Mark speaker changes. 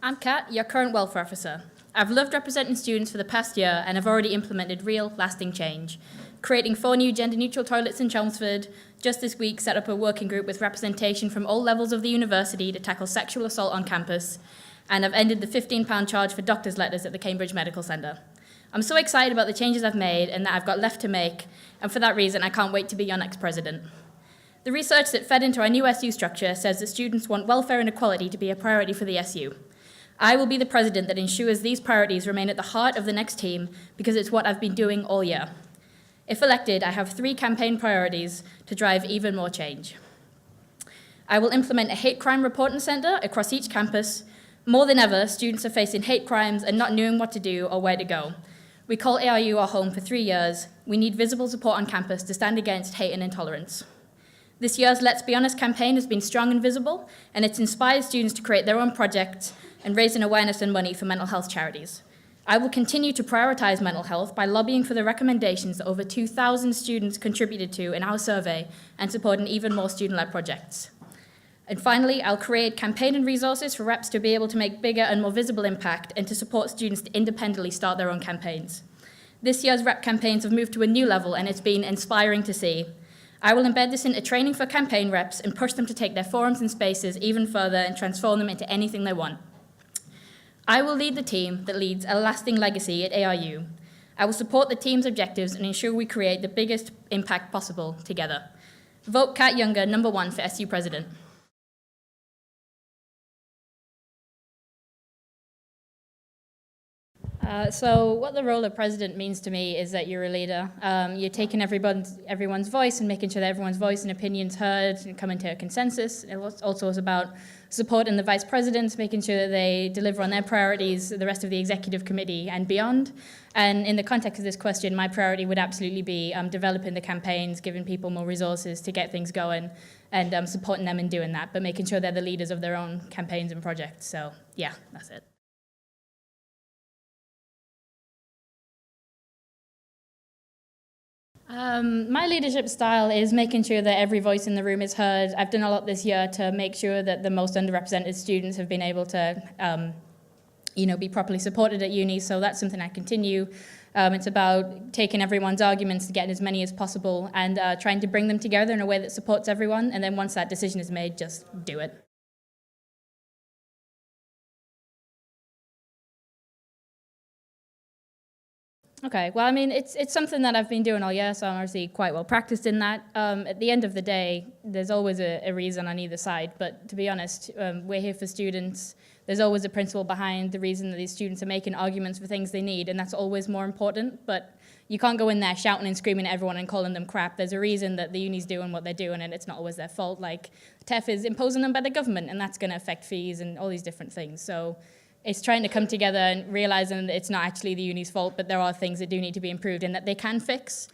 Speaker 1: I'm Kat, your current welfare officer. I've loved representing students for the past year and have already implemented real, lasting change. Creating 4 new gender-neutral toilets in Chelmsford, just this week set up a working group with representation from all levels of the university to tackle sexual assault on campus, and I've ended the £15 charge for doctor's letters at the Cambridge Medical Centre. I'm so excited about the changes I've made and that I've got left to make, and for that reason I can't wait to be your next president. The research that fed into our new SU structure says that students want welfare and equality to be a priority for the SU. I will be the president that ensures these priorities remain at the heart of the next team because it's what I've been doing all year. If elected, I have 3 campaign priorities to drive even more change. I will implement a hate crime reporting centre across each campus. More than ever, students are facing hate crimes and not knowing what to do or where to go. We call ARU our home for 3 years. We need visible support on campus to stand against hate and intolerance. This year's Let's Be Honest campaign has been strong and visible, and it's inspired students to create their own projects and raising awareness and money for mental health charities. I will continue to prioritise mental health by lobbying for the recommendations that over 2,000 students contributed to in our survey and supporting even more student-led projects. And finally, I'll create campaign and resources for reps to be able to make bigger and more visible impact and to support students to independently start their own campaigns. This year's rep campaigns have moved to a new level, and it's been inspiring to see. I will embed this into training for campaign reps and push them to take their forums and spaces even further and transform them into anything they want. I will lead the team that leads a lasting legacy at ARU. I will support the team's objectives and ensure we create the biggest impact possible together. Vote Kat Younger, number 1 for SU President. So what the role of president means to me is that you're a leader. You're taking everyone's voice and making sure that everyone's voice and opinions heard and coming to a consensus. It also is about supporting the vice presidents, making sure that they deliver on their priorities, the rest of the executive committee and beyond. And in the context of this question, my priority would absolutely be developing the campaigns, giving people more resources to get things going, and supporting them in doing that, but making sure they're the leaders of their own campaigns and projects. So yeah, that's it. My leadership style is making sure that every voice in the room is heard. I've done a lot this year to make sure that the most underrepresented students have been able to be properly supported at uni, so that's something I continue. It's about taking everyone's arguments and getting as many as possible and trying to bring them together in a way that supports everyone, and then once that decision is made, just do it. Okay, well, I mean, it's something that I've been doing all year, so I'm obviously quite well practiced in that. At the end of the day, there's always a reason on either side, but to be honest, we're here for students. There's always a principle behind the reason that these students are making arguments for things they need, and that's always more important, but you can't go in there shouting and screaming at everyone and calling them crap. There's a reason that the uni's doing what they're doing, and it's not always their fault. Like, TEF is imposing them by the government, and that's going to affect fees and all these different things. So it's trying to come together and realizing that it's not actually the uni's fault, but there are things that do need to be improved and that they can fix.